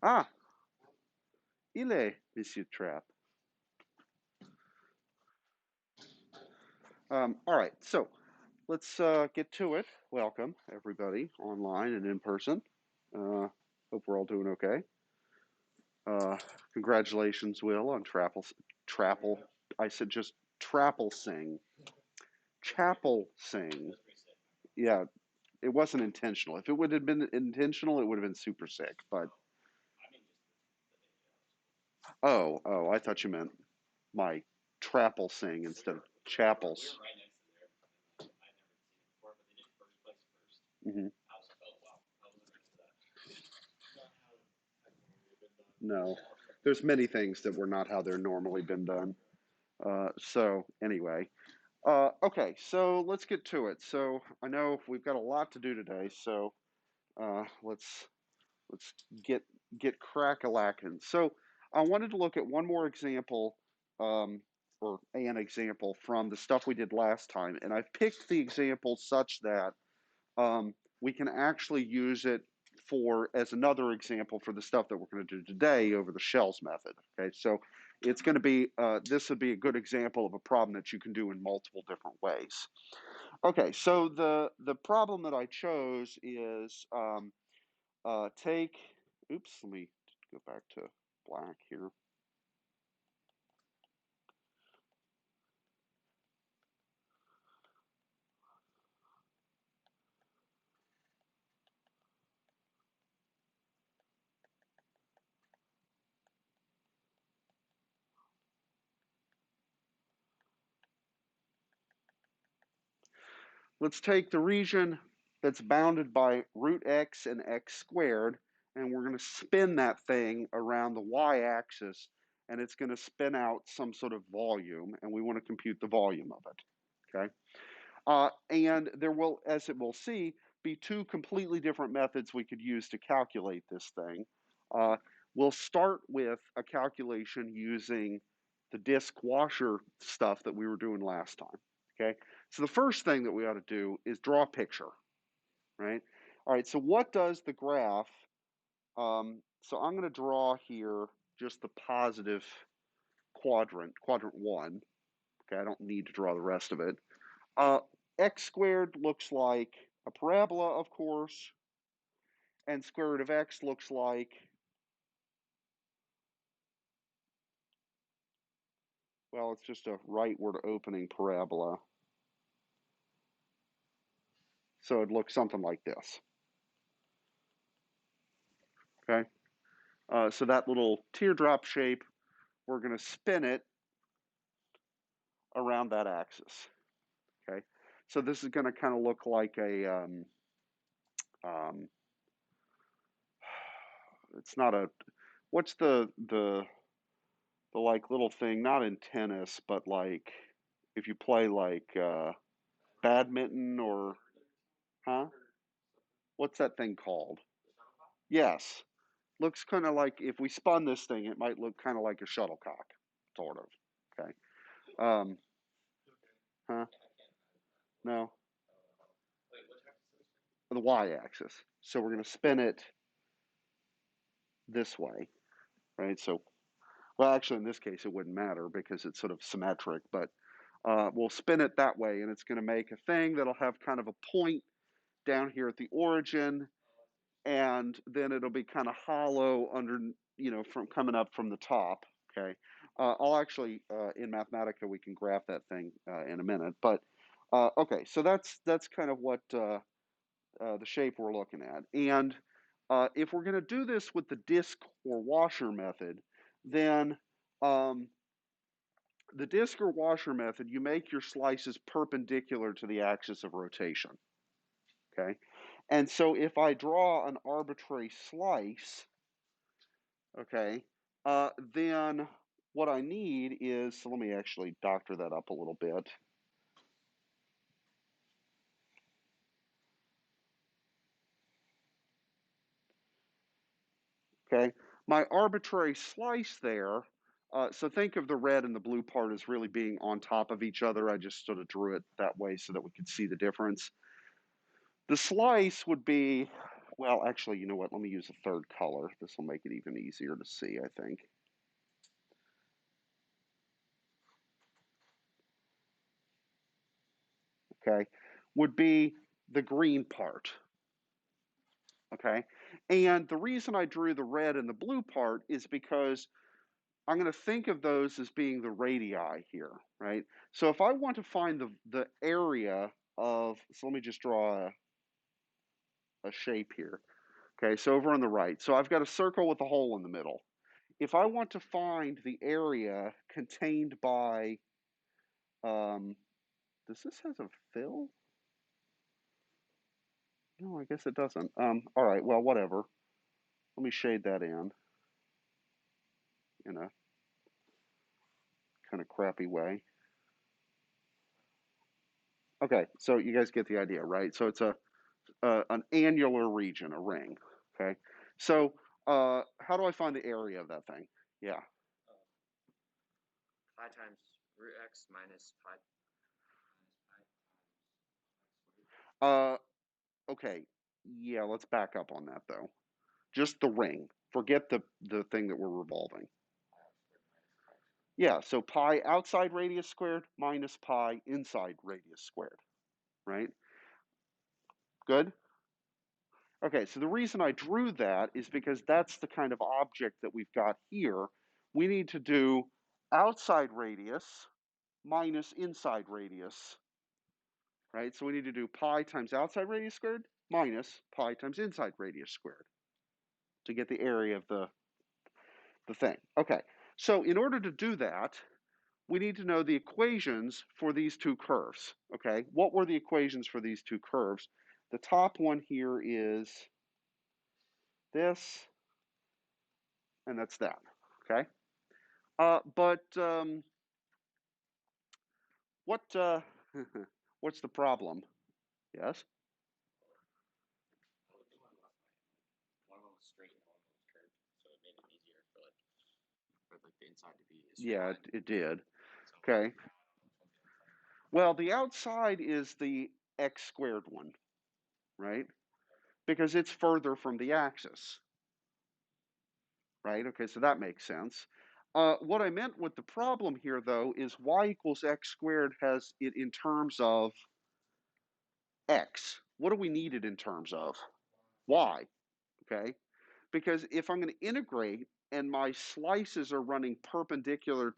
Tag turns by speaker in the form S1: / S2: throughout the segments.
S1: Ah, il est, Monsieur Trap. All right, so let's get to it. Welcome, everybody, online and in person. Uh, Hope we're all doing okay. Uh, Congratulations, Will, on Trapple. I said just Trapple Sing. Chapel Sing. Yeah, it wasn't intentional. If it would have been intentional, it would have been super sick. But I thought you meant my Trapple Sing instead of Chapels. Hmm. No, there's many things that were not how they're normally been done. So anyway, okay, so let's get to it. So I know we've got a lot to do today, so let's get crack-a-lackin'. So I wanted to look at one more example, or an example from the stuff we did last time, and I've picked the example such that we can actually use it for as another example for the stuff that we're going to do today over the shells method. Okay, so it's going to be this would be a good example of a problem that you can do in multiple different ways. Okay, so the problem that I chose is take. Oops, let me go back to black here. Let's take the region that's bounded by root x and x squared, and we're going to spin that thing around the y-axis, and it's going to spin out some sort of volume, and we want to compute the volume of it. Okay, and there will, as it will see, be two completely different methods we could use to calculate this thing. Uh, we'll start with a calculation using the disk washer stuff that we were doing last time. Okay, so the first thing that we ought to do is draw a picture, right? All right, so what does the graph? So I'm going to draw here just the positive quadrant one. Okay, I don't need to draw the rest of it. Uh, X squared looks like a parabola, of course, and square root of x looks like, well, it's just a rightward opening parabola. So it looks something like this. Okay, so that little teardrop shape, we're going to spin it around that axis. Okay, so this is going to kind of look like a, um, it's not a, what's the like little thing, not in tennis, but like if you play like badminton or, huh? What's that thing called? Yes. Looks kind of like if we spun this thing, it might look kind of like a shuttlecock, sort of. Okay. Um, huh? No, the y-axis. So we're going to spin it this way, right? So, well, actually, in this case, it wouldn't matter because it's sort of symmetric, but we'll spin it that way, and it's going to make a thing that'll have kind of a point down here at the origin, and then it'll be kind of hollow under, from coming up from the top. Okay. I'll actually, in Mathematica, we can graph that thing in a minute. But okay, so that's kind of what the shape we're looking at. And if we're going to do this with the disk or washer method, then um, the disk or washer method, you make your slices perpendicular to the axis of rotation. Okay. And so if I draw an arbitrary slice, okay, then what I need is, so let me actually doctor that up a little bit. Okay, my arbitrary slice there, so think of the red and the blue part as really being on top of each other. I just sort of drew it that way so that we could see the difference. The slice would be Well, actually, you know what? Let me use a third color. This will make it even easier to see, I think. Okay, would be the green part. Okay, and the reason I drew the red and the blue part is because I'm going to think of those as being the radii here, right? So if I want to find the area of, so let me just draw a shape here. Okay, so over on the right. So I've got a circle with a hole in the middle. If I want to find the area contained by, does this has a fill? No, I guess it doesn't. All right, well, whatever. Let me shade that in a kind of crappy way. Okay, so you guys get the idea, right? So it's an annular region, a ring. Okay, so how do I find the area of that thing? Yeah.
S2: Pi times root x minus pi.
S1: Uh, okay. Yeah, let's back up on that though. Just the ring. Forget the thing that we're revolving. Yeah, so pi outside radius squared minus pi inside radius squared, right? Good? Okay, so the reason I drew that is because that's the kind of object that we've got here. We need to do outside radius minus inside radius, right? So we need to do pi times outside radius squared minus pi times inside radius squared to get the area of the thing. Okay, so in order to do that, we need to know the equations for these two curves. Okay, what were the equations for these two curves? The top one here is this, and that's that. Okay, but what what's the problem? Yes.
S2: One of them was straight and one was curved, so it made it easier for like the inside to be a straight
S1: Yeah,
S2: line.
S1: it did.
S2: So
S1: Okay. Well, the outside is the x squared one, right? Because it's further from the axis, right? Okay, so that makes sense. What I meant with the problem here, though, is y equals x squared has it in terms of x. What do we need it in terms of? Y, okay? Because if I'm going to integrate and my slices are running perpendicular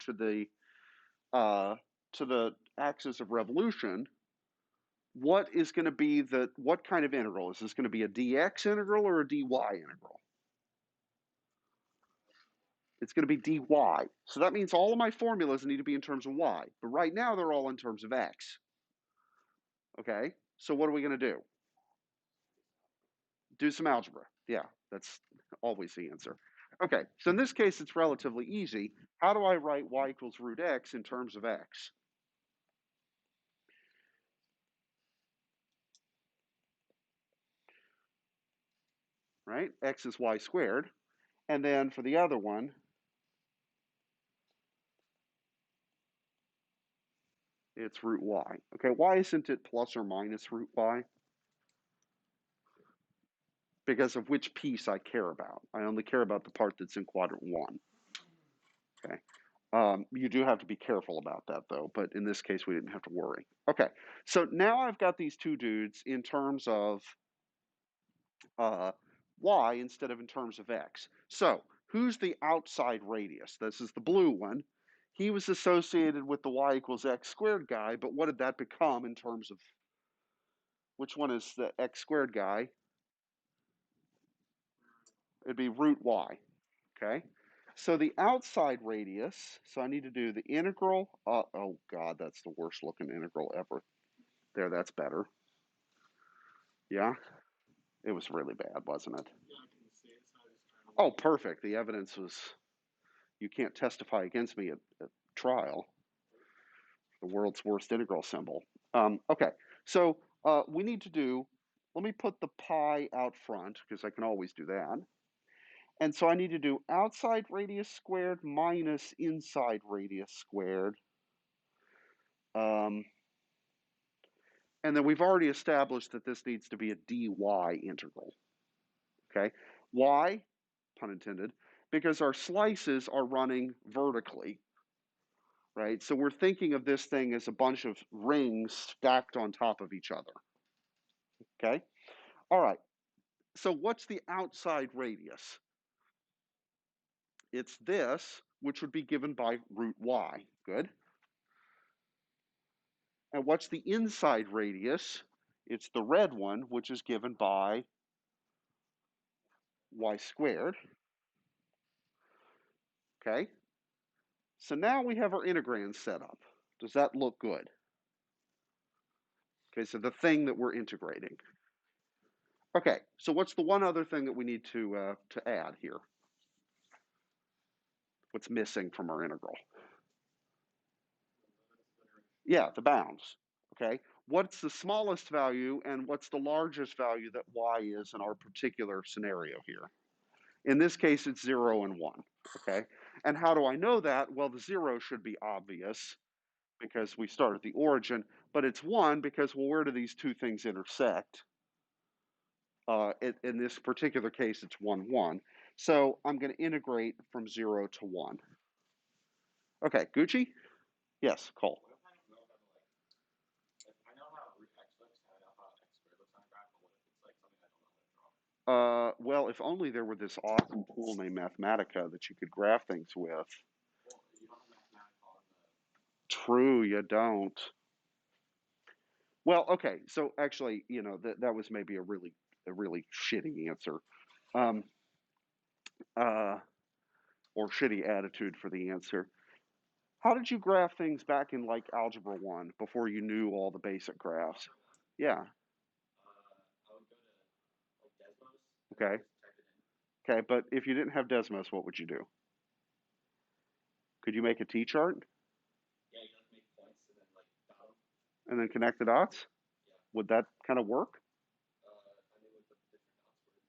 S1: uh, to the axis of revolution, what is going to be what kind of integral? Is this going to be a dx integral or a dy integral? It's going to be dy. So that means all of my formulas need to be in terms of y. But right now they're all in terms of x. Okay? So what are we going to do? Do some algebra. Yeah, that's always the answer. Okay, so in this case it's relatively easy. How do I write y equals root x in terms of x? Right? X is y squared. And then for the other one, it's root y. Okay, why isn't it plus or minus root y? Because of which piece I care about. I only care about the part that's in quadrant one. Okay. You do have to be careful about that though, but in this case we didn't have to worry. Okay, so now I've got these two dudes in terms of uh, y instead of in terms of x. So who's the outside radius? This is the blue one. He was associated with the y equals x squared guy, but what did that become in terms of which one is the x squared guy? It'd be root y. Okay. So the outside radius, so I need to do the integral. Oh God, that's the worst looking integral ever. There, that's better. Yeah, it was really bad, wasn't it? Oh, perfect. The evidence was, you can't testify against me at trial. The world's worst integral symbol. Okay, so we need to do, let me put the pi out front because I can always do that. And so I need to do outside radius squared minus inside radius squared. Um, and then we've already established that this needs to be a dy integral. okay? Why? Pun intended, because our slices are running vertically, right? So we're thinking of this thing as a bunch of rings stacked on top of each other, okay? All right, so what's the outside radius? It's this, which would be given by root y, good? And what's the inside radius? It's the red one, which is given by y squared, okay? So now we have our integrand set up. Does that look good? Okay, so the thing that we're integrating. Okay, so what's the one other thing that we need to add here? What's missing from our integral? Yeah, the bounds. Okay, what's the smallest value and what's the largest value that y is in our particular scenario here? In this case, it's 0 and 1. Okay, and how do I know that? Well, the 0 should be obvious because we start at the origin, but it's 1 because, well, where do these two things intersect? In this particular case, it's 1, 1. So I'm going to integrate from 0 to 1. Okay, Gucci? Yes, Cole.
S2: What if I don't know how to like I know how root x looks and I know how x squared looks on a graph, but what if it's like something I don't know how to draw?
S1: Well, if only there were this awesome tool named Mathematica that you could graph things with.
S2: Well, you don't have mathematical on the
S1: True, you don't. Well, okay, so actually, that was maybe a really shitty answer, um, uh, or shitty attitude for the answer. How did you graph things back in like Algebra 1 before you knew all the basic graphs?
S2: algebra one.
S1: Yeah,
S2: I would go to like Desmos and then
S1: okay.
S2: just type it in.
S1: Okay, but if you didn't have Desmos, what would you do? Could you make a T-chart
S2: Yeah, you have to make points and then like dot them.
S1: and then connect the dots?
S2: Yeah.
S1: Would that kind of work?
S2: I mean with the different dots were.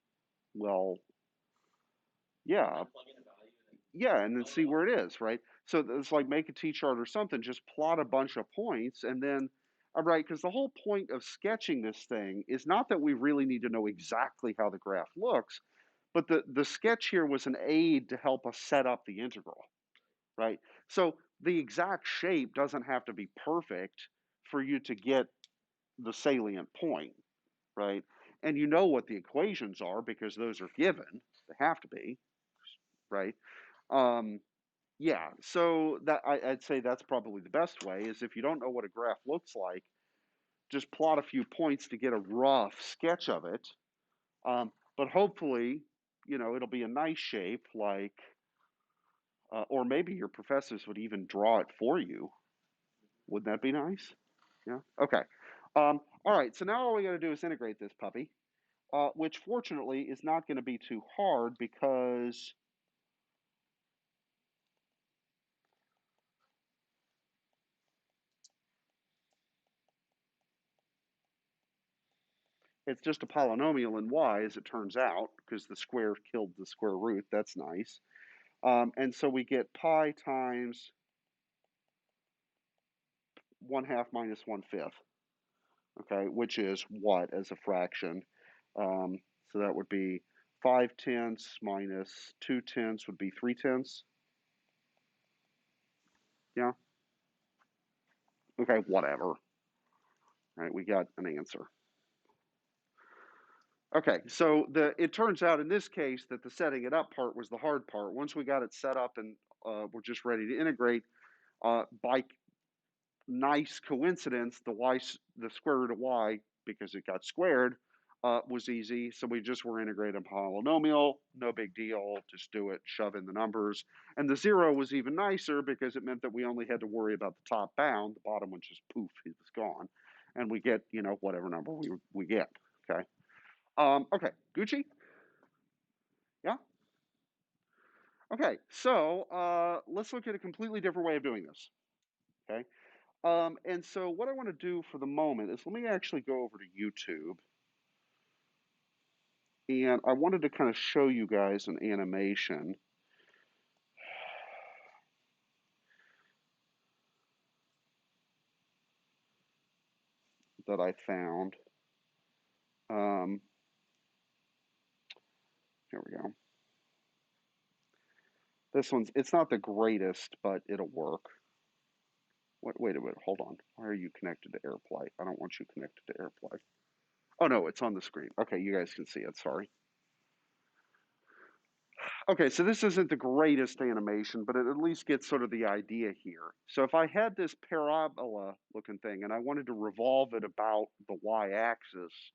S1: Well,
S2: You
S1: yeah,
S2: like plug in a value and then.
S1: yeah, and then
S2: Oh
S1: see
S2: yeah.
S1: where it is, right? So it's like make a T-chart or something, just plot a bunch of points and then, all right, because the whole point of sketching this thing is not that we really need to know exactly how the graph looks, but the sketch here was an aid to help us set up the integral, right? So the exact shape doesn't have to be perfect for you to get the salient point, right? And you know what the equations are because those are given. They have to be, right? Um, yeah, so I'd say that's probably the best way is if you don't know what a graph looks like, just plot a few points to get a rough sketch of it. But hopefully, it'll be a nice shape, like, or maybe your professors would even draw it for you. Wouldn't that be nice? Yeah. Okay. All right. So now all we got to do is integrate this puppy, which fortunately is not going to be too hard because it's just a polynomial in y, as it turns out, because the square killed the square root. That's nice. And so we get pi times 1/2 minus 1/5, okay, which is what as a fraction? So that would be 5/10 minus 2/10 would be 3/10. Yeah. Okay, whatever. All right, we got an answer. Okay, so it turns out in this case that the setting it up part was the hard part. Once we got it set up and we're just ready to integrate, by nice coincidence, the square root of y, because it got squared, was easy. So we just were integrating a polynomial, no big deal, just do it, shove in the numbers. And the 0 was even nicer because it meant that we only had to worry about the top bound. The bottom one just poof, it was gone. And we get, whatever number we get. Okay. Okay, Gucci? Yeah? Okay, so let's look at a completely different way of doing this. Okay. And so what I want to do for the moment is let me actually go over to YouTube. And I wanted to kind of show you guys an animation that I found. Um, Here we go. This one's, it's not the greatest, but it'll work. Wait a minute, hold on. Why are you connected to AirPlay? I don't want you connected to AirPlay. Oh no, it's on the screen. Okay, you guys can see it, sorry. Okay, so this isn't the greatest animation, but it at least gets sort of the idea here. So if I had this parabola looking thing and I wanted to revolve it about the y-axis,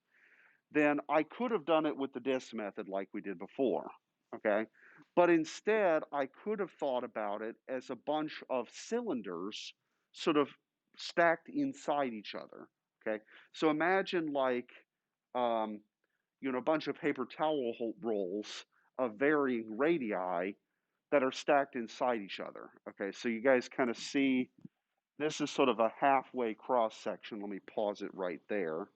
S1: then I could have done it with the disk method like we did before, okay? But instead, I could have thought about it as a bunch of cylinders sort of stacked inside each other, okay? So imagine like, um, a bunch of paper towel rolls of varying radii that are stacked inside each other, okay? So you guys kind of see, this is sort of a halfway cross section. Let me pause it right there.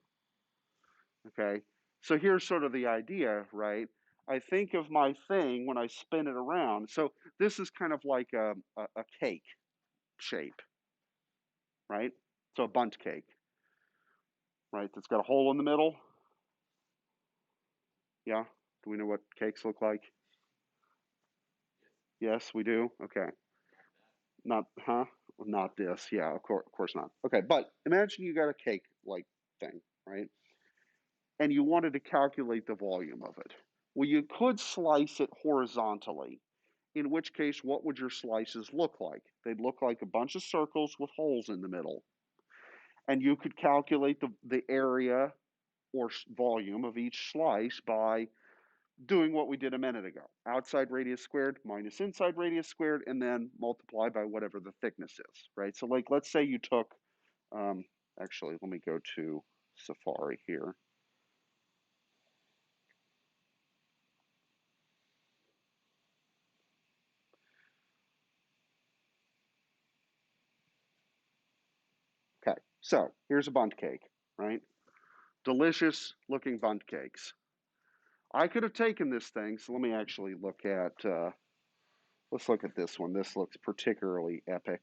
S1: Okay, so here's sort of the idea, right? I think of my thing when I spin it around. So this is kind of like a cake shape, right? So a bundt cake, right? That's got a hole in the middle. Yeah. Do we know what cakes look like? Yes, we do. Okay. Not, huh? Not this. Yeah, of course not. Okay, but imagine you got a cake like thing, right? And you wanted to calculate the volume of it. Well, you could slice it horizontally, in which case, what would your slices look like? They'd look like a bunch of circles with holes in the middle. And you could calculate the area or volume of each slice by doing what we did a minute ago. Outside radius squared minus inside radius squared, and then multiply by whatever the thickness is, right? So like, let's say you took, actually, let me go to Safari here. Okay, so here's a bundt cake, right? Delicious looking bundt cakes. I could have taken this thing, so let me actually look at, let's look at this one. This looks particularly epic.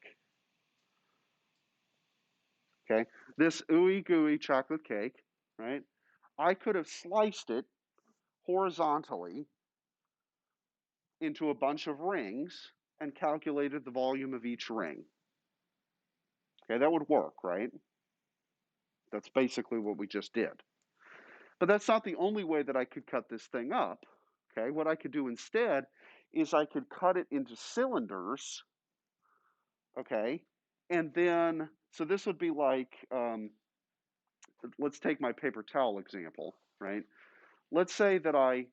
S1: Okay, this ooey gooey chocolate cake, right? I could have sliced it horizontally into a bunch of rings and calculated the volume of each ring. Okay, that would work, right? That's basically what we just did. But that's not the only way that I could cut this thing up. Okay, what I could do instead is I could cut it into cylinders. Okay, and then, so this would be like, let's take my paper towel example, right? Let's say that I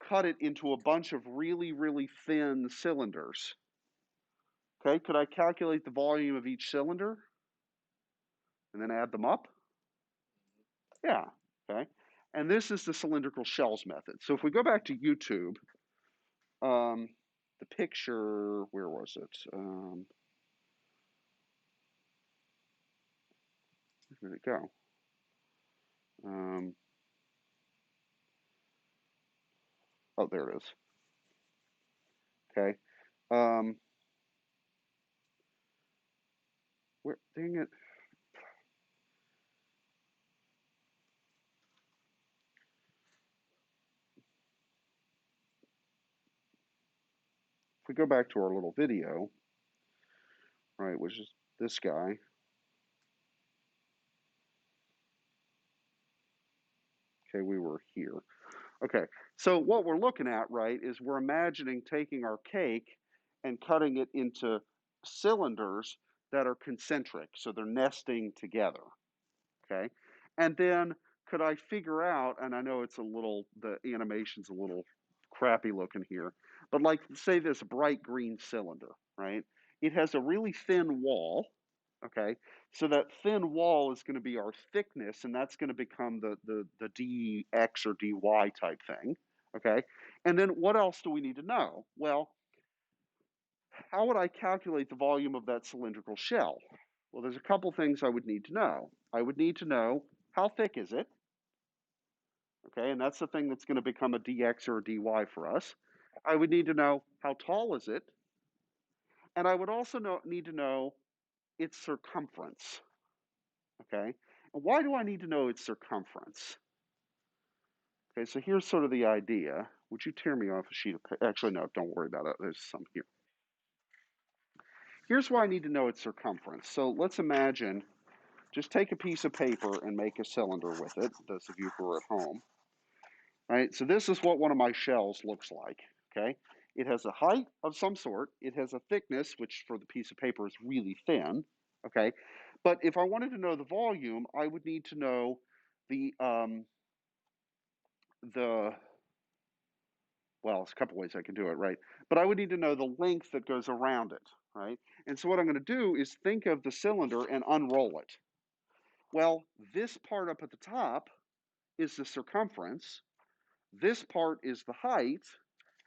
S1: cut it into a bunch of really, really thin cylinders. Okay, could I calculate the volume of each cylinder and then add them up? Yeah, okay. And this is the cylindrical shells method. So if we go back to YouTube, the picture, where was it? Where did it go? Oh, there it is. Okay. Where, dang it. If we go back to our little video, right, which is this guy. Okay, we were here. Okay, so what we're looking at, right, is we're imagining taking our cake and cutting it into cylinders that are concentric, so they're nesting together. Okay, and then could I figure out, and I know it's a little, the animation's a little crappy looking here, but like say this bright green cylinder, right? It has a really thin wall, okay? So that thin wall is going to be our thickness, and that's going to become the dx or dy type thing, okay? And then what else do we need to know? Well, how would I calculate the volume of that cylindrical shell? Well, there's a couple things I would need to know. I would need to know how thick is it, okay? And that's the thing that's going to become a dx or a dy for us. I would need to know how tall is it, and I would also need to know its circumference, okay? And why do I need to know its circumference? Okay, so here's sort of the idea. Would you tear me off a sheet of paper? Actually, no, don't worry about it. There's some here. Here's why I need to know its circumference. So let's imagine, just take a piece of paper and make a cylinder with it, those of you who are at home. Right, so this is what one of my shells looks like, okay? It has a height of some sort. It has a thickness, which for the piece of paper is really thin, okay? But if I wanted to know the volume, I would need to know the well, there's a couple ways I can do it, right? But I would need to know the length that goes around it, right? And so what I'm going to do is think of the cylinder and unroll it. Well, this part up at the top is the circumference. This part is the height,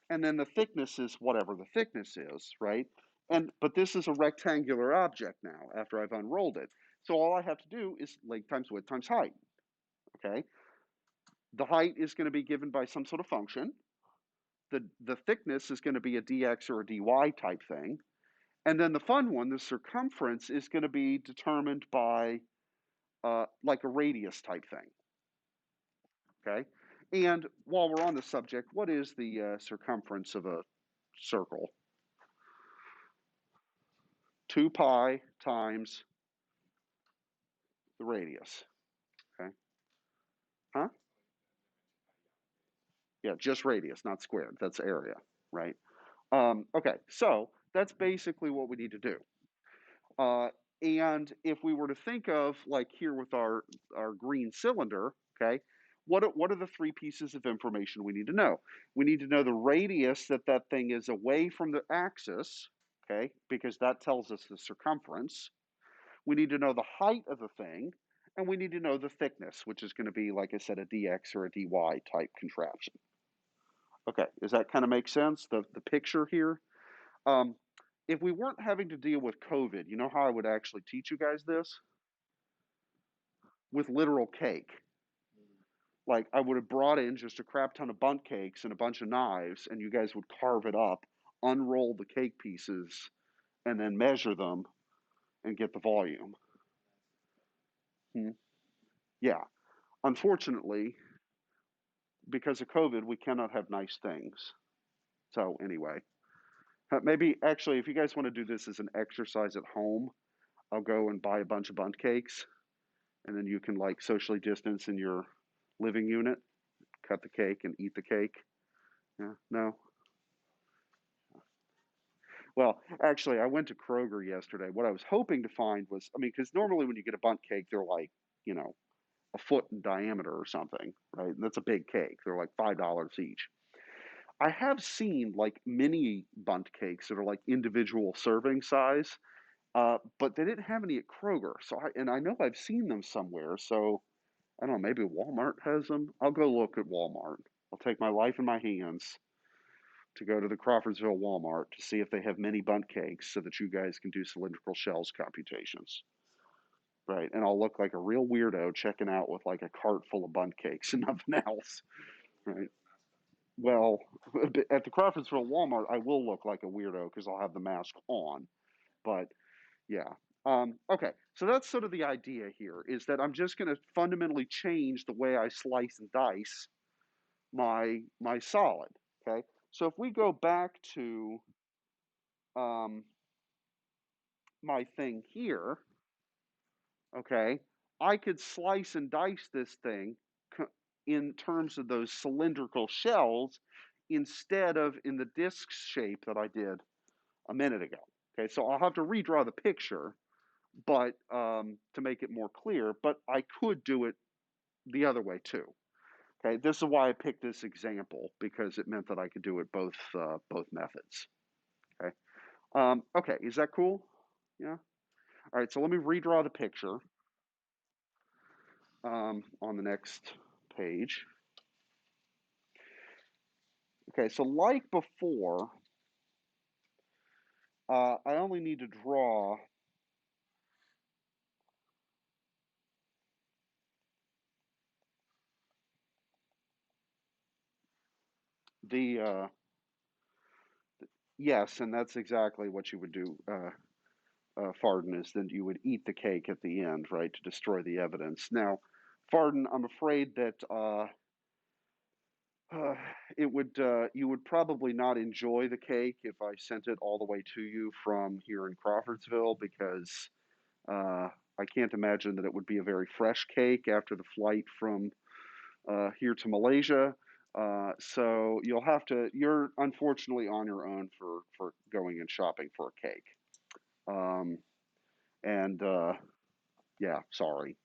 S1: and then the thickness is whatever the thickness is, right? But this is a rectangular object now after I've unrolled it. So all I have to do is length times width times height, okay? The height is going to be given by some sort of function. The thickness is going to be a dx or a dy type thing. And then the fun one, the circumference, is going to be determined by like a radius type thing, okay? And while we're on the subject, what is the circumference of a circle? 2 pi times the radius, okay? Huh? Yeah, just radius, not squared. That's area, right? Okay, so that's basically what we need to do. Uh, and if we were to think of, like here with our green cylinder, okay, what are the three pieces of information we need to know? We need to know the radius that that thing is away from the axis, okay, because that tells us the circumference. We need to know the height of the thing, and we need to know the thickness, which is going to be, like I said, a dx or a dy type contraption. Okay, does that kind of make sense? The picture here. Um, if we weren't having to deal with COVID, you know how I would actually teach you guys this? With literal cake. Like I would have brought in just a crap ton of bundt cakes and a bunch of knives, and you guys would carve it up, unroll the cake pieces, and then measure them and get the volume. Hmm. Yeah. Unfortunately, because of COVID, we cannot have nice things. So anyway, maybe actually, if you guys want to do this as an exercise at home, I'll go and buy a bunch of bundt cakes, and then you can like socially distance in your living unit, cut the cake and eat the cake. Yeah, no. Well, actually, I went to Kroger yesterday. What I was hoping to find was, I mean, because normally when you get a bundt cake, they're like, you know, a foot in diameter or something, right? And that's a big cake. They're like $5 each. I have seen like mini bundt cakes that are like individual serving size, but they didn't have any at Kroger. And I know I've seen them somewhere. So I don't know, maybe Walmart has them. I'll go look at Walmart. I'll take my life in my hands to go to the Crawfordsville Walmart to see if they have mini bundt cakes so that you guys can do cylindrical shells computations. Right. And I'll look like a real weirdo checking out with like a cart full of bundt cakes and nothing else. Right. Well, at the Crawfordsville Walmart, I will look like a weirdo because I'll have the mask on. But yeah. Okay. So that's sort of the idea here is that I'm just going to fundamentally change the way I slice and dice my solid. Okay. So if we go back to um, my thing here, okay, I could slice and dice this thing in terms of those cylindrical shells instead of in the disc shape that I did a minute ago. Okay, so I'll have to redraw the picture, but to make it more clear. But I could do it the other way too. Okay, this is why I picked this example because it meant that I could do it both methods. Okay, okay, is that cool? Yeah. All right, so let me redraw the picture on the next page. Okay, so like before, I only need to draw the yes, and that's exactly what you would do, Farden, is then you would eat the cake at the end, right, to destroy the evidence. Now, Farden, I'm afraid that It would you would probably not enjoy the cake if I sent it all the way to you from here in Crawfordsville because I can't imagine that it would be a very fresh cake after the flight from here to Malaysia. So you're unfortunately on your own for going and shopping for a cake. Um, and yeah, sorry.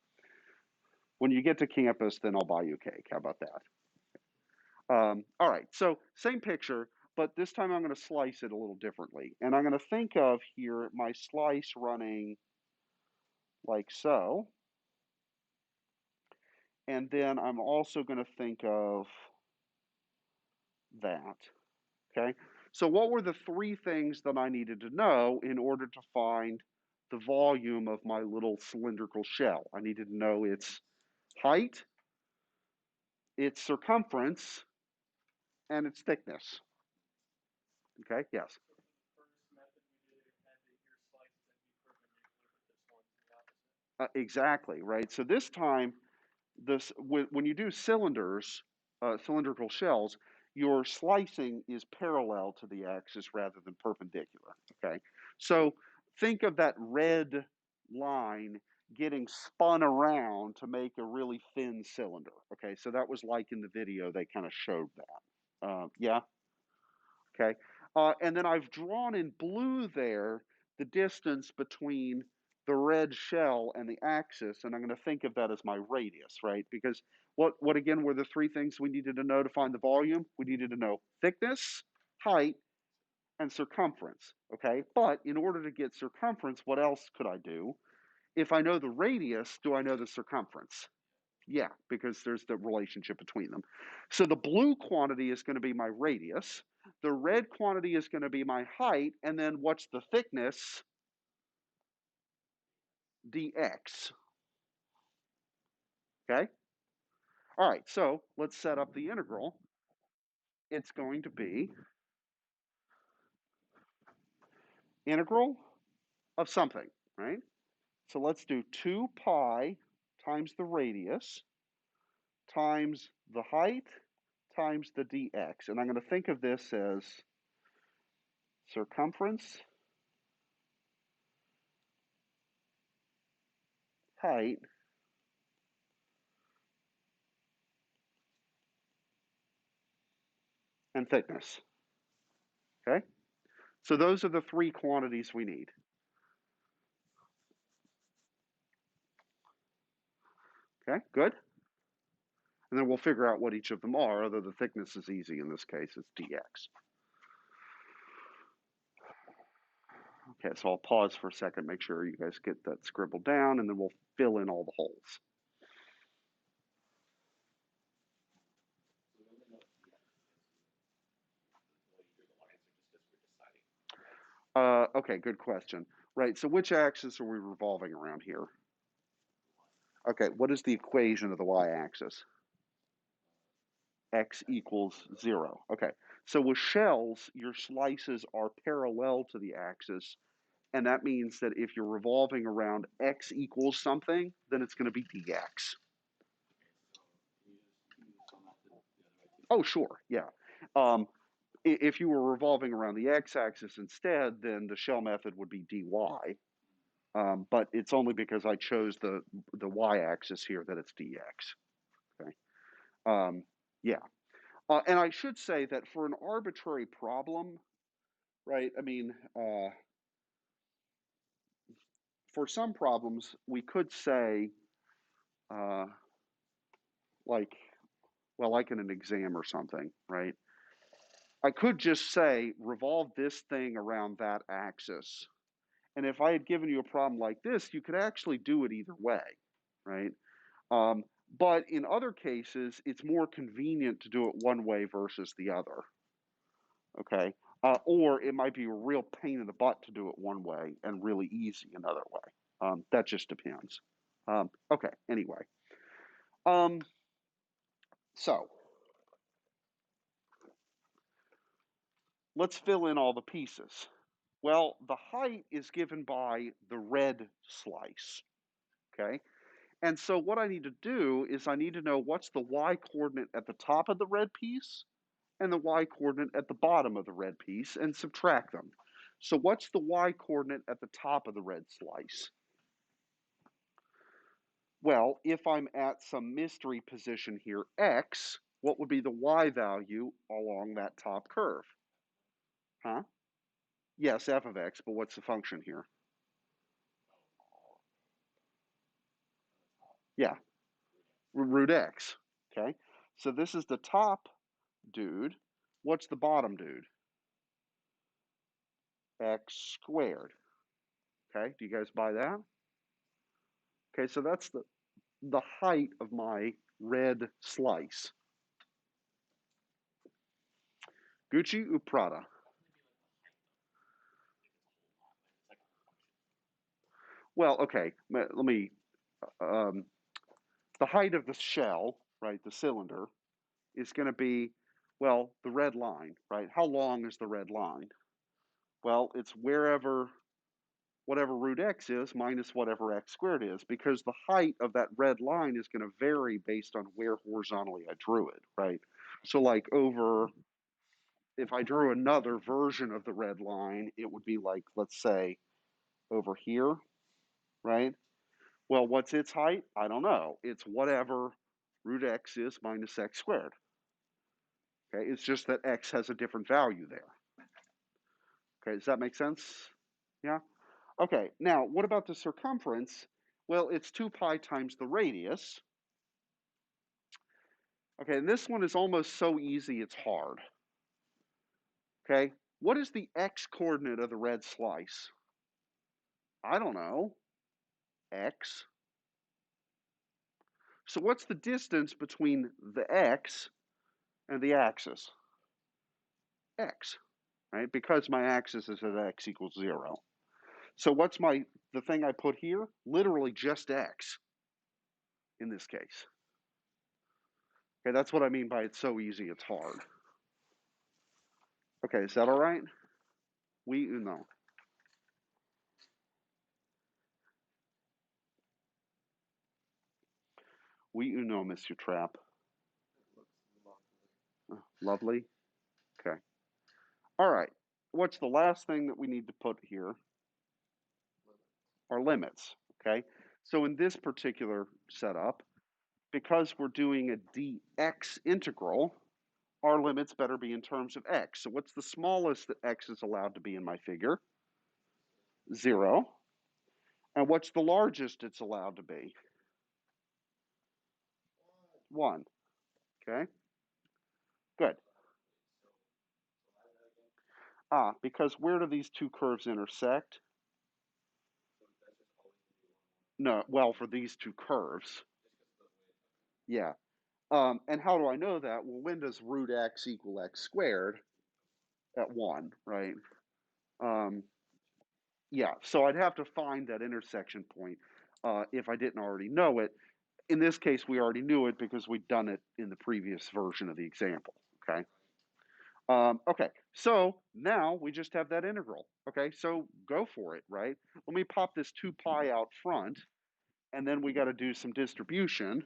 S1: When you get to campus, then I'll buy you a cake. How about that? All right, so same picture, but this time I'm going to slice it a little differently. And I'm going to think of here my slice running like so. And then I'm also going to think of that. Okay, so what were the three things that I needed to know in order to find the volume of my little cylindrical shell? I needed to know its height, its circumference, and its thickness. Okay, yes. Exactly, right? So this time, when you do cylindrical shells, your slicing is parallel to the axis rather than perpendicular. Okay, so think of that red line getting spun around to make a really thin cylinder. Okay, so that was like in the video they kind of showed that. Yeah, okay. And then I've drawn in blue there the distance between the red shell and the axis, and I'm going to think of that as my radius, right? Because what again were the three things we needed to know to find the volume? We needed to know thickness, height, and circumference, okay? But in order to get circumference, what else could I do? If I know the radius, do I know the circumference? Yeah, because there's the relationship between them. So the blue quantity is going to be my radius. The red quantity is going to be my height. And then what's the thickness? Dx. Okay? All right, so let's set up the integral. It's going to be integral of something, right? So let's do 2 pi times the radius times the height times the dx. And I'm going to think of this as circumference, height, and thickness. Okay? So those are the three quantities we need. Okay, good. And then we'll figure out what each of them are, although the thickness is easy in this case, it's dx. Okay, so I'll pause for a second, make sure you guys get that scribbled down, and then we'll fill in all the holes. Okay, good question. Right, so which axis are we revolving around here? Okay, what is the equation of the y-axis? X equals 0. Okay, so with shells, your slices are parallel to the axis, and that means that if you're revolving around x equals something, then it's going to be dx. Oh, sure, yeah. If you were revolving around the x-axis instead, then the shell method would be dy. But it's only because I chose the y-axis here that it's dx. Okay. Yeah. And I should say that for an arbitrary problem, right? I mean, for some problems, we could say, uh, like, well, like in an exam or something, right? I could just say revolve this thing around that axis. And if I had given you a problem like this, you could actually do it either way, right? Um, but in other cases, it's more convenient to do it one way versus the other, okay? Or it might be a real pain in the butt to do it one way and really easy another way. That just depends. Okay, anyway. Um, so let's fill in all the pieces. Well, the height is given by the red slice, okay? And so what I need to do is I need to know what's the y-coordinate at the top of the red piece and the y-coordinate at the bottom of the red piece and subtract them. So what's the y-coordinate at the top of the red slice? Well, if I'm at some mystery position here, x, what would be the y value along that top curve? Huh? Yes, f of x, but what's the function here? Yeah, root x. Okay, so this is the top dude. What's the bottom dude? X squared. Okay, do you guys buy that? Okay, so that's the height of my red slice. Gucci ou Prada? Well, okay, let me. Um, the height of the shell, right, the cylinder, is going to be, well, the red line, right? How long is the red line? Well, it's wherever, whatever root x is minus whatever x squared is, because the height of that red line is going to vary based on where horizontally I drew it, right? So, like over, if I drew another version of the red line, it would be like, let's say, over here, right? Well, what's its height? I don't know. It's whatever root x is minus x squared. Okay, it's just that x has a different value there. Okay, does that make sense? Yeah? Okay, now what about the circumference? Well, it's 2 pi times the radius. Okay, and this one is almost so easy it's hard. Okay, what is the x coordinate of the red slice? I don't know. X. So what's the distance between the x and the axis? X, right? Because my axis is at x equals 0. So what's the thing I put here? Literally just x in this case. Okay, that's what I mean by it's so easy it's hard. Okay, is that all right? Oui ou non? Oui ou non, Monsieur Trapp? Lovely. Okay. All right. What's the last thing that we need to put here? Our limits. Okay. So in this particular setup, because we're doing a dx integral, our limits better be in terms of x. So what's the smallest that x is allowed to be in my figure? 0. And what's the largest it's allowed to be? 1. Okay. Good. Because where do these two curves intersect? No, well, for these two curves. Yeah. And how do I know that? Well, when does root x equal x squared? At 1, right? Um, yeah, so I'd have to find that intersection point if I didn't already know it. In this case, we already knew it because we'd done it in the previous version of the example, okay? Okay, so now we just have that integral, okay? So go for it, right? Let me pop this 2 pi out front, and then we got to do some distribution.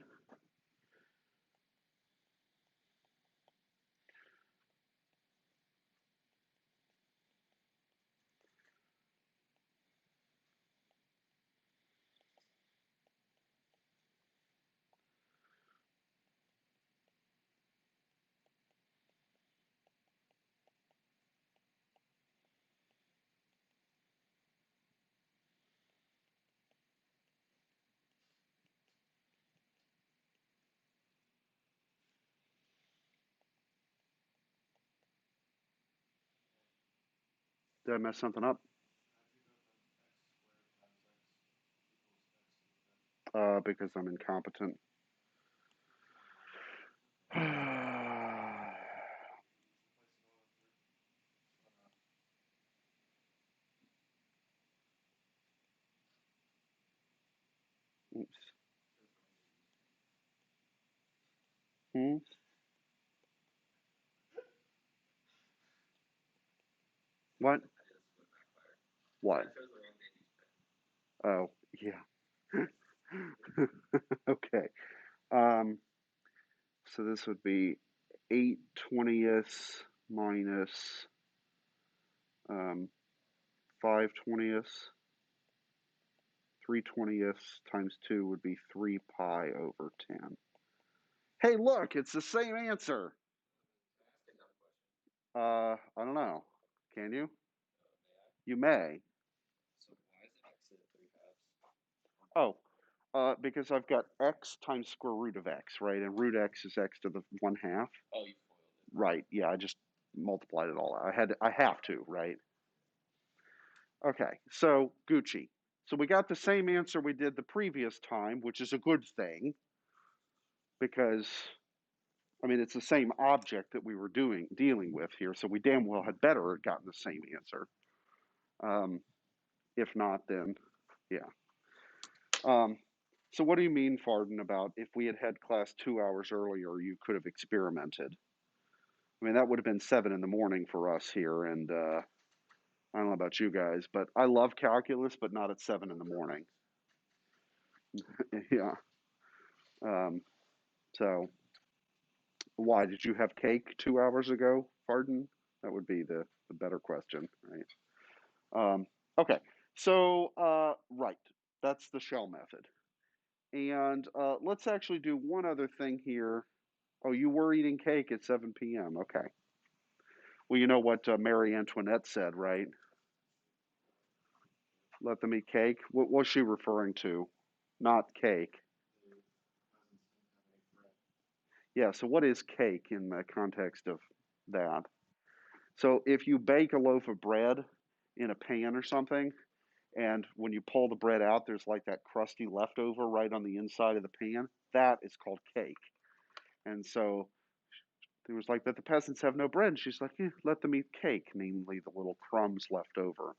S1: Did I mess something up? Because I'm incompetent. Oops. Hmm? What? What? Oh, yeah. Okay. So this would be 8/20 minus 5/20. 3/20 times 2 would be 3 pi over 10. Hey, look, it's the same answer. I don't know. Can you? You may.
S2: So why is x to the 3/2?
S1: Oh, because I've got x times square root of x, right? And root x is x to the 1/2.
S2: Oh, you foiled it.
S1: Right. Yeah, I just multiplied it all out. I have to, right? Okay. So Gucci. So we got the same answer we did the previous time, which is a good thing because I mean it's the same object that we were dealing with here. So we damn well had better have gotten the same answer. Um, if not, then yeah. Um, so what do you mean, Farden, about if we had had class 2 hours earlier, you could have experimented? I mean, that would have been 7 in the morning for us here, and I don't know about you guys, but I love calculus, but not at 7 in the morning. Yeah. Um, so why did you have cake 2 hours ago, Farden? That would be the better question, right? Okay. So right, that's the shell method. And let's actually do one other thing here. Oh, you were eating cake at 7 p.m. Okay. Well, you know what Marie Antoinette said, right? Let them eat cake. What was she referring to? Not cake. Yeah, so what is cake in the context of that? So if you bake a loaf of bread in a pan or something, and when you pull the bread out, there's like that crusty leftover right on the inside of the pan, that is called cake. And so there was like, but the peasants have no bread. And she's like, let them eat cake, namely the little crumbs left over.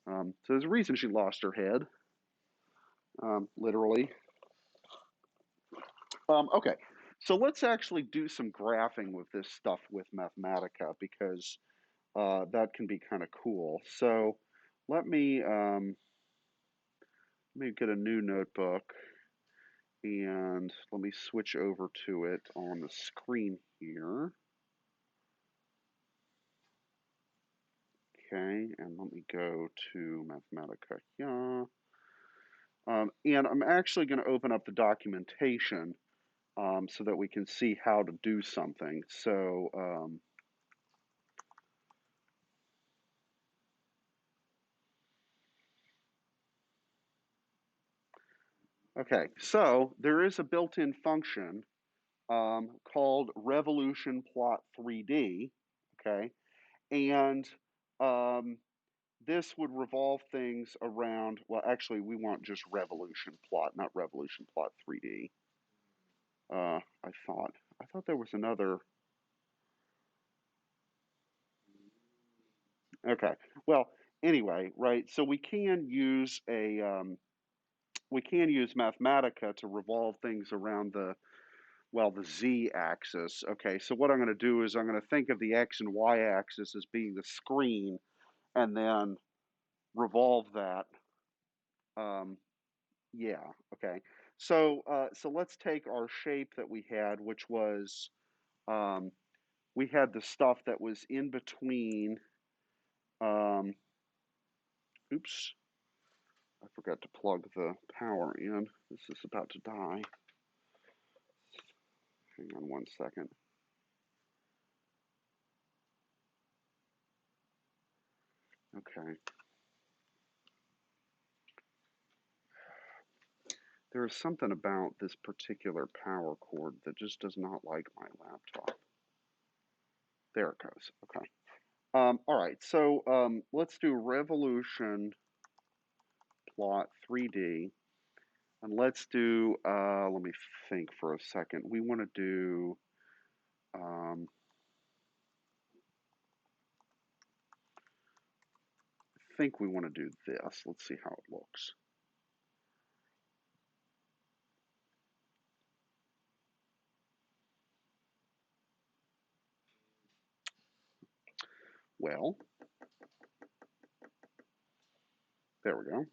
S1: So there's a reason she lost her head, literally. Okay, so let's actually do some graphing with this stuff with Mathematica because that can be kind of cool. So let me get a new notebook and let me switch over to it on the screen here. Okay, and let me go to Mathematica here. And I'm actually going to open up the documentation so that we can see how to do something. So okay, so there is a built-in function called revolution plot 3D. Okay, and this would revolve things around. Well, actually, we want just revolution plot, not revolution plot 3D. I thought there was another. Okay, well, anyway, right. So we can use Mathematica to revolve things around the z-axis. Okay, so what I'm going to do is I'm going to think of the x and y-axis as being the screen, and then revolve that. Um, yeah. Okay. So let's take our shape that we had, which was um, we had the stuff that was in between. Um, oops, I forgot to plug the power in. This is about to die. Hang on 1 second. Okay. There is something about this particular power cord that just does not like my laptop. There it goes. Okay. All right. So let's do revolution plot 3D. And let's do, let me think for a second. We want to do, I think we want to do this. Let's see how it looks. Well, there we go.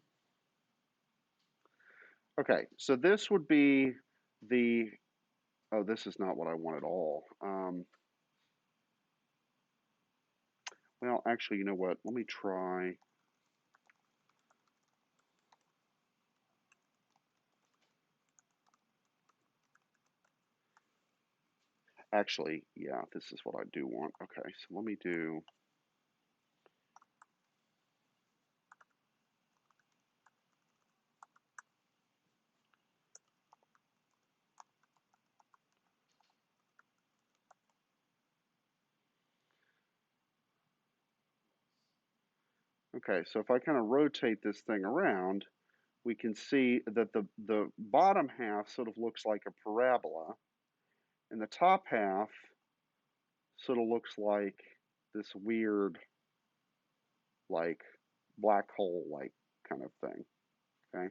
S1: Okay, so this would be the, oh, this is not what I want at all. Well, actually, you know what? Let me try. Actually, yeah, this is what I do want. Okay, so let me do. Okay, so if I kind of rotate this thing around, we can see that the bottom half sort of looks like a parabola, and the top half sort of looks like this weird, like black hole like kind of thing. Okay,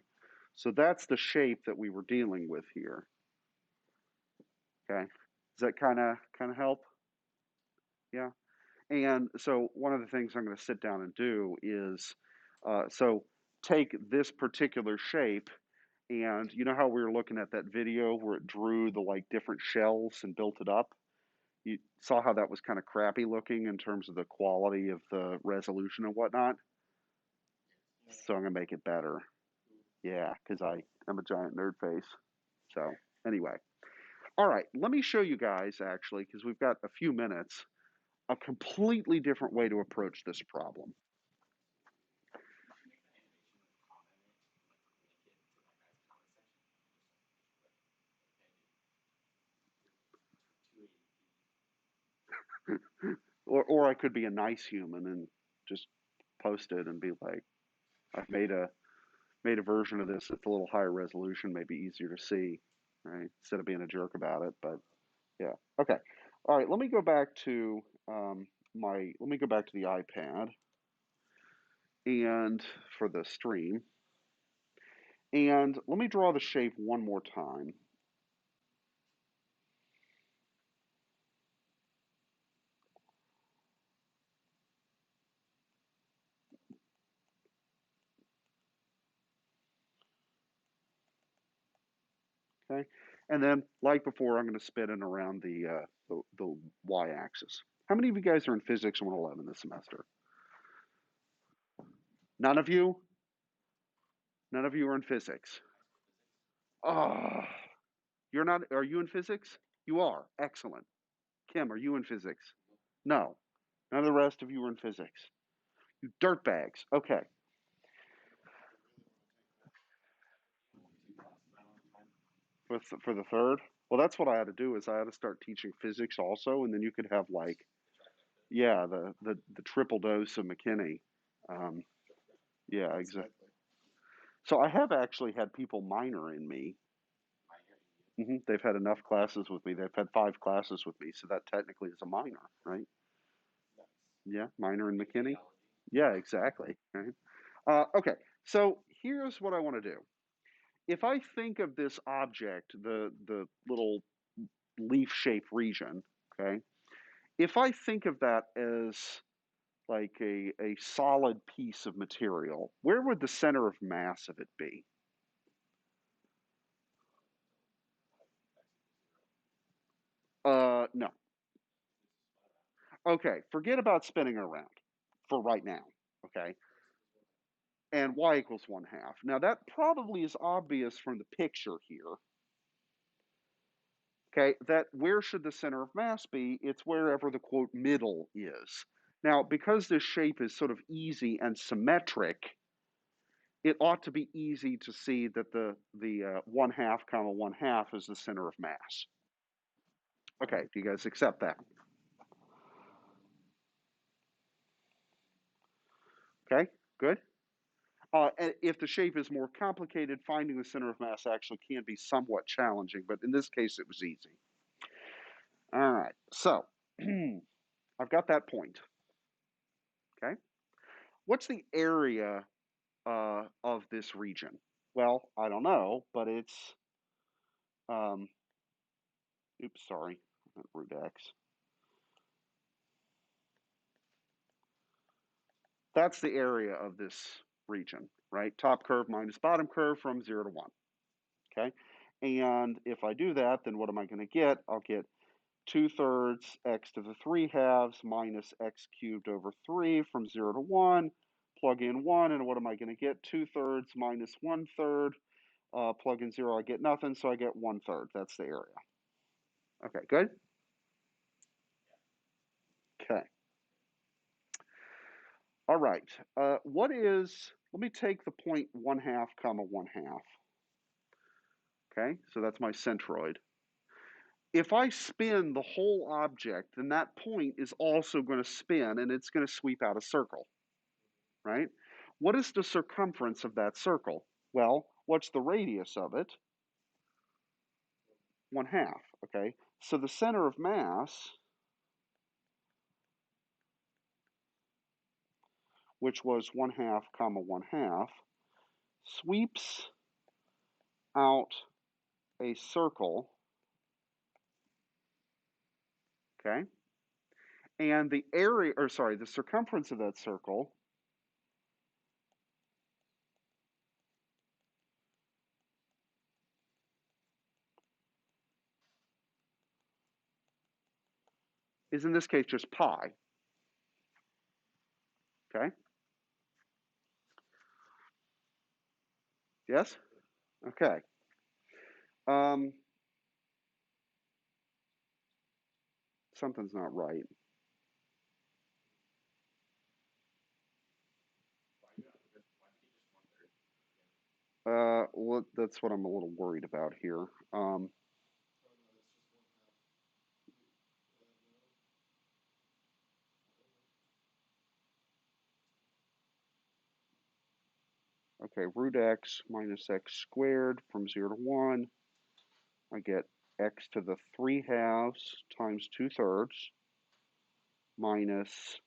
S1: so that's the shape that we were dealing with here. Okay, does that kind of help? Yeah. And so one of the things I'm going to sit down and do is, so take this particular shape, and you know how we were looking at that video where it drew the like different shells and built it up? You saw how that was kind of crappy looking in terms of the quality of the resolution and whatnot. So I'm gonna make it better. Yeah, because I'm a giant nerd face. So anyway, all right, let me show you guys actually, because we've got a few minutes, a completely different way to approach this problem. Or I could be a nice human and just post it and be like, I've made a version of this that's a little higher resolution, maybe easier to see, right? Instead of being a jerk about it. But yeah, okay, all right. Let me go back to let me go back to the iPad and for the stream, and let me draw the shape one more time. Okay, and then like before, I'm going to spin it around the y-axis. How many of you guys are in Physics 111 this semester? None of you? None of you are in physics. Oh, you're not. Are you in physics? You are. Excellent. Kim, are you in physics? No. None of the rest of you are in physics. You dirtbags. Okay. For the third? Well, that's what I had to do is I had to start teaching physics also, and then you could have like, yeah, the triple dose of McKinney. Um, yeah, exactly. So I have actually had people minor in me. They've had enough classes with me. They've had 5 classes with me, so that technically is a minor, right? Yeah, minor in McKinney. Yeah, exactly. Right. Okay, so here's what I want to do. If I think of this object, the little leaf-shaped region, okay, if I think of that as like a solid piece of material, where would the center of mass of it be? No. Okay, forget about spinning around for right now. Okay, and y equals 1/2. Now that probably is obvious from the picture here. Okay, that where should the center of mass be? It's wherever the quote middle is. Now, because this shape is sort of easy and symmetric, it ought to be easy to see that the 1/2 comma 1/2 is the center of mass. Okay, do you guys accept that? Okay, good. And if the shape is more complicated, finding the center of mass actually can be somewhat challenging, but in this case, it was easy. All right, so I've got that point. Okay, what's the area of this region? Well, I don't know, but it's, um, oops, sorry, not root x. That's the area of this region, right? Top curve minus bottom curve from 0 to 1. okay? And if I do that, then what am I going to get? I'll get 2/3 x to the 3/2 minus x cubed over 3 from 0 to 1. Plug in 1, and what am I going to get? 2/3 minus 1/3. Plug in 0, I get nothing, so I get 1/3. That's the area. Okay, good? Okay. All right. Let me take the point 1/2 comma 1/2. Okay, so that's my centroid. If I spin the whole object, then that point is also going to spin and it's going to sweep out a circle, right? What is the circumference of that circle? Well, what's the radius of it? 1/2, okay? So the center of mass, which was 1/2 comma 1/2, sweeps out a circle, okay? And the area, or sorry, the circumference of that circle is in this case just pi, okay? Yes? Okay. Um, Something's not right. Well, that's what I'm a little worried about here. Okay, root x minus x squared from 0 to 1. I get x to the 3/2 times 2/3 minus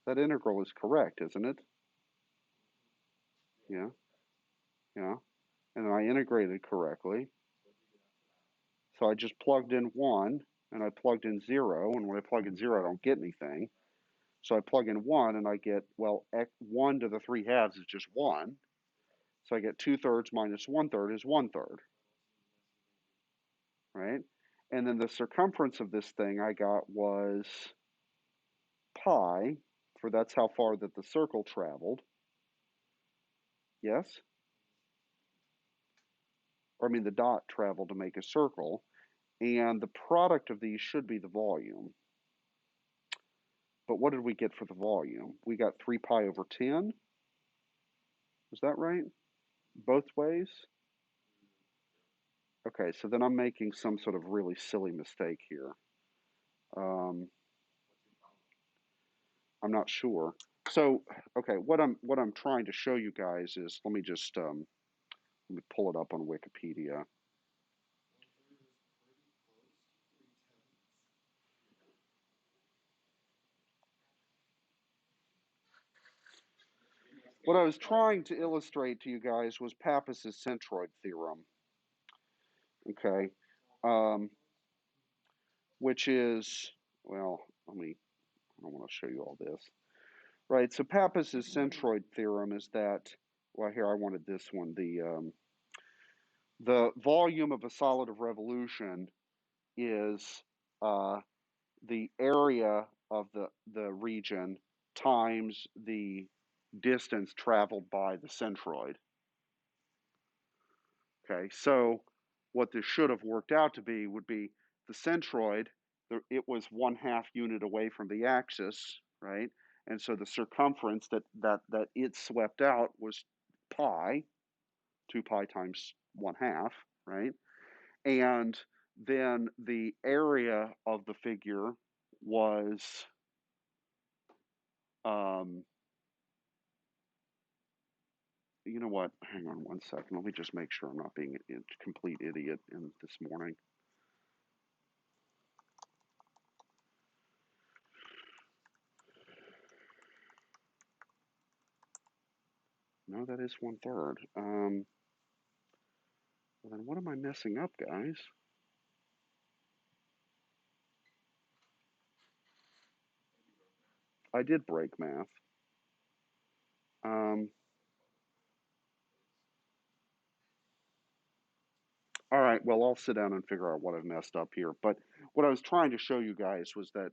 S1: that integral is correct, isn't it? Yeah, yeah. And then I integrated correctly. So I just plugged in 1 and I plugged in 0. And when I plug in 0, I don't get anything. So I plug in 1 and I get, well, 1 to the 3/2 is just 1. So I get 2/3 minus 1/3 is 1/3, right? And then the circumference of this thing I got was pi, for that's how far that the circle traveled. Yes? Or I mean, the dot traveled to make a circle. And the product of these should be the volume. But what did we get for the volume? We got 3 pi over 10. Is that right? Both ways? Okay, so then I'm making some sort of really silly mistake here. Um, I'm not sure. So, okay, what I'm trying to show you guys is let me pull it up on Wikipedia. What I was trying to illustrate to you guys was Pappus's centroid theorem. Okay, um, which is, well, I don't want to show you all this. Right, so Pappus's centroid theorem is that, well, here I wanted this one. The volume of a solid of revolution is the area of the region times the distance traveled by the centroid. Okay, so what this should have worked out to be would be the centroid, it was 1/2 unit away from the axis, right? And so the circumference that it swept out was pi, 2 pi times 1/2, right? And then the area of the figure was um, you know what? Hang on one second. Let me just make sure I'm not being a complete idiot this morning. No, that is 1/3. Well, then what am I messing up, guys? I did break math. Um, all right, well, I'll sit down and figure out what I've messed up here. But what I was trying to show you guys was that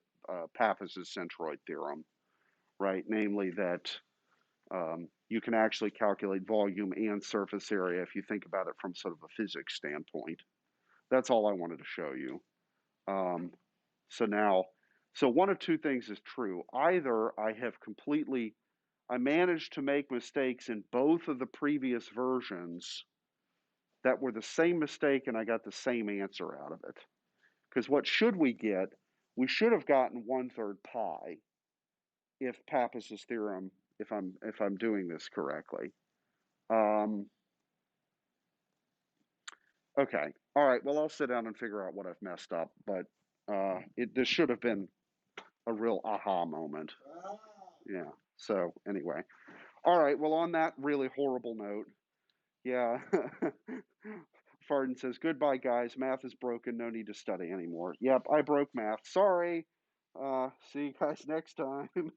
S1: Papas's centroid theorem, right? Namely that you can actually calculate volume and surface area if you think about it from sort of a physics standpoint. That's all I wanted to show you. Um, so now, so one of two things is true. Either I managed to make mistakes in both of the previous versions that were the same mistake and I got the same answer out of it. Because what should we get? We should have gotten 1/3 pi if Pappus's theorem, if I'm doing this correctly. Um, okay, all right. Well, I'll sit down and figure out what I've messed up, but this should have been a real aha moment. Yeah. So anyway, all right. Well, on that really horrible note, yeah. Farden says, "Goodbye, guys. Math is broken. No need to study anymore." Yep, I broke math. Sorry. See you guys next time.